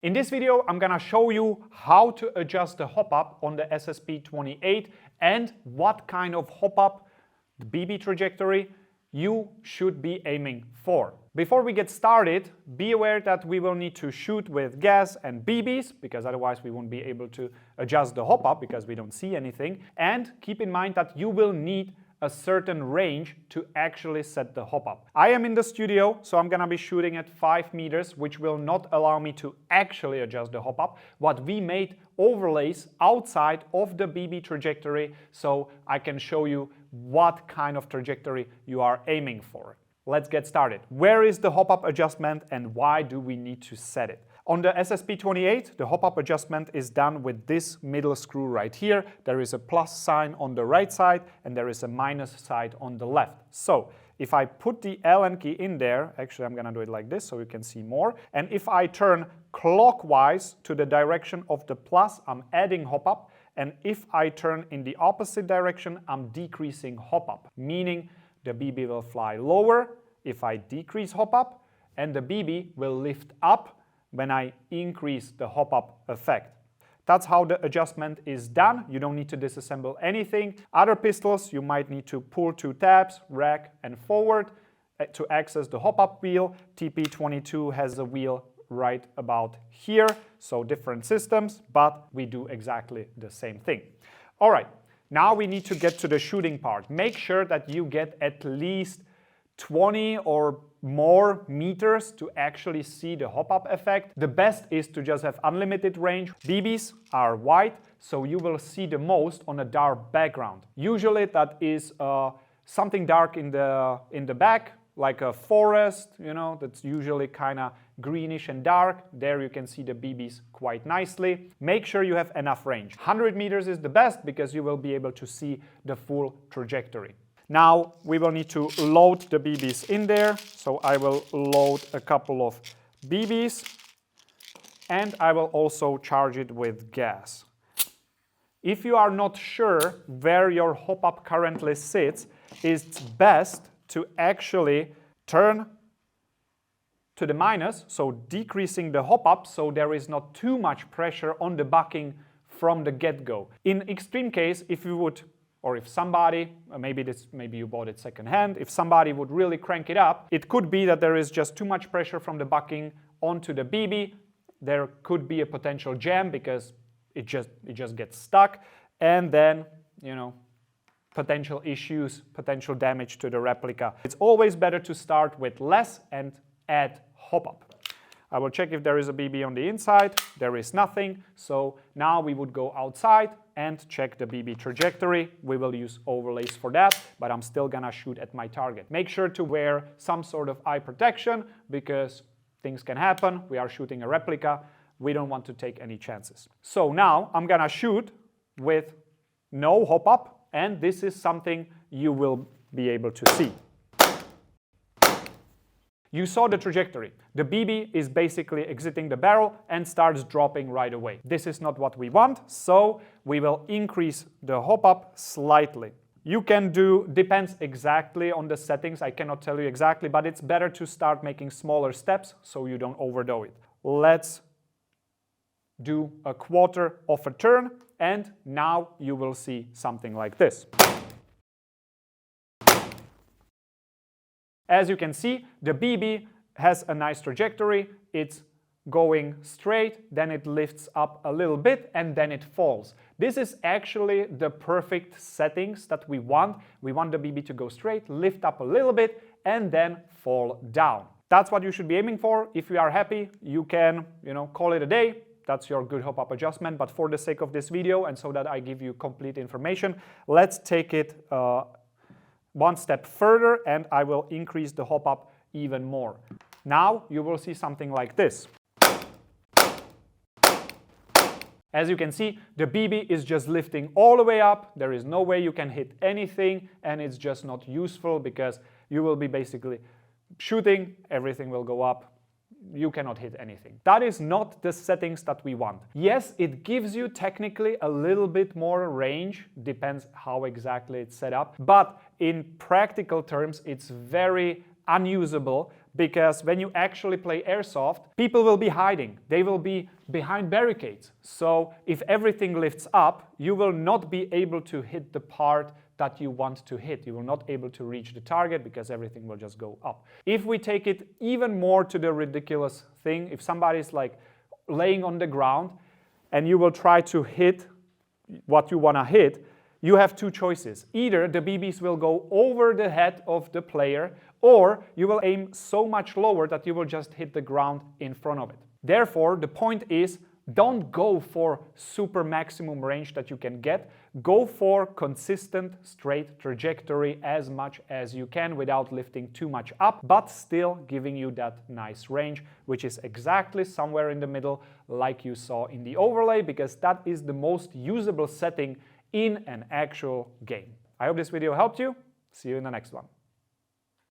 In this video, I'm gonna show you how to adjust the hop-up on the SSP28 and what kind of hop-up, the BB trajectory, you should be aiming for. Before we get started, be aware that we will need to shoot with gas and BBs, because otherwise we won't be able to adjust the hop-up because we don't see anything. And keep in mind that you will need a certain range to actually set the hop-up. I am in the studio, so I'm gonna be shooting at 5 meters, which will not allow me to actually adjust the hop-up. But we made overlays outside of the BB trajectory, so I can show you what kind of trajectory you are aiming for. Let's get started. Where is the hop-up adjustment and why do we need to set it? On the SSP28, the hop-up adjustment is done with this middle screw right here. There is a plus sign on the right side and there is a minus side on the left. So if I put the Allen key in there, actually I'm gonna do it like this so you can see more. And if I turn clockwise to the direction of the plus, I'm adding hop-up. And if I turn in the opposite direction, I'm decreasing hop-up, meaning the BB will fly lower if I decrease hop-up, and the BB will lift up when I increase the hop-up effect. That's how the adjustment is done. You don't need to disassemble anything. Other pistols, you might need to pull 2 tabs, rack and forward to access the hop-up wheel. TP22 has a wheel right about here, so different systems, but we do exactly the same thing. All right, now we need to get to the shooting part. Make sure that you get at least 20 or more meters to actually see the hop-up effect. The best is to just have unlimited range. BBs are white, so you will see the most on a dark background. Usually that is something dark in the back, like a forest, you know, that's usually kind of greenish and dark. There you can see the BBs quite nicely. Make sure you have enough range. 100 meters is the best because you will be able to see the full trajectory. Now we will need to load the BBs in there. So I will load a couple of BBs and I will also charge it with gas. If you are not sure where your hop-up currently sits, it's best to actually turn to the minus, so decreasing the hop-up so there is not too much pressure on the bucking from the get-go. In extreme case, if you would, or if somebody, maybe you bought it secondhand, if somebody would really crank it up, it could be that there is just too much pressure from the bucking onto the BB. There could be a potential jam because it just gets stuck, and then, you know, potential issues, potential damage to the replica. It's always better to start with less and add hop-up. I will check if there is a BB on the inside. There is nothing. So now we would go outside and check the BB trajectory. We will use overlays for that, but I'm still gonna shoot at my target. Make sure to wear some sort of eye protection because things can happen. We are shooting a replica. We don't want to take any chances. So now I'm gonna shoot with no hop-up, and this is something you will be able to see. You saw the trajectory. The BB is basically exiting the barrel and starts dropping right away. This is not what we want, so we will increase the hop-up slightly. You can do, depends exactly on the settings, I cannot tell you exactly, but it's better to start making smaller steps so you don't overdo it. Let's do a quarter of a turn, and now you will see something like this. As you can see, the BB has a nice trajectory. It's going straight, then it lifts up a little bit, and then it falls. This is actually the perfect settings that we want. We want the BB to go straight, lift up a little bit, and then fall down. That's what you should be aiming for. If you are happy, you can, you know, call it a day. That's your good hop-up adjustment. But for the sake of this video and so that I give you complete information, let's take it one step further and I will increase the hop-up even more. Now you will see something like this. As you can see, the BB is just lifting all the way up. There is no way you can hit anything, and it's just not useful because you will be basically shooting, everything will go up. You cannot hit anything. That is not the settings that we want. Yes, it gives you technically a little bit more range, depends how exactly it's set up, but in practical terms, it's very unusable because when you actually play airsoft, people will be hiding. They will be behind barricades. So if everything lifts up, you will not be able to hit the part that you want to hit. You will not be able to reach the target because everything will just go up. If we take it even more to the ridiculous thing, if somebody's like laying on the ground and you will try to hit what you want to hit, you have two choices. Either the BBs will go over the head of the player, or you will aim so much lower that you will just hit the ground in front of it. Therefore, the point is, don't go for super maximum range that you can get. Go for consistent straight trajectory as much as you can without lifting too much up, but still giving you that nice range, which is exactly somewhere in the middle like you saw in the overlay, because that is the most usable setting in an actual game. I hope this video helped you. See you in the next one.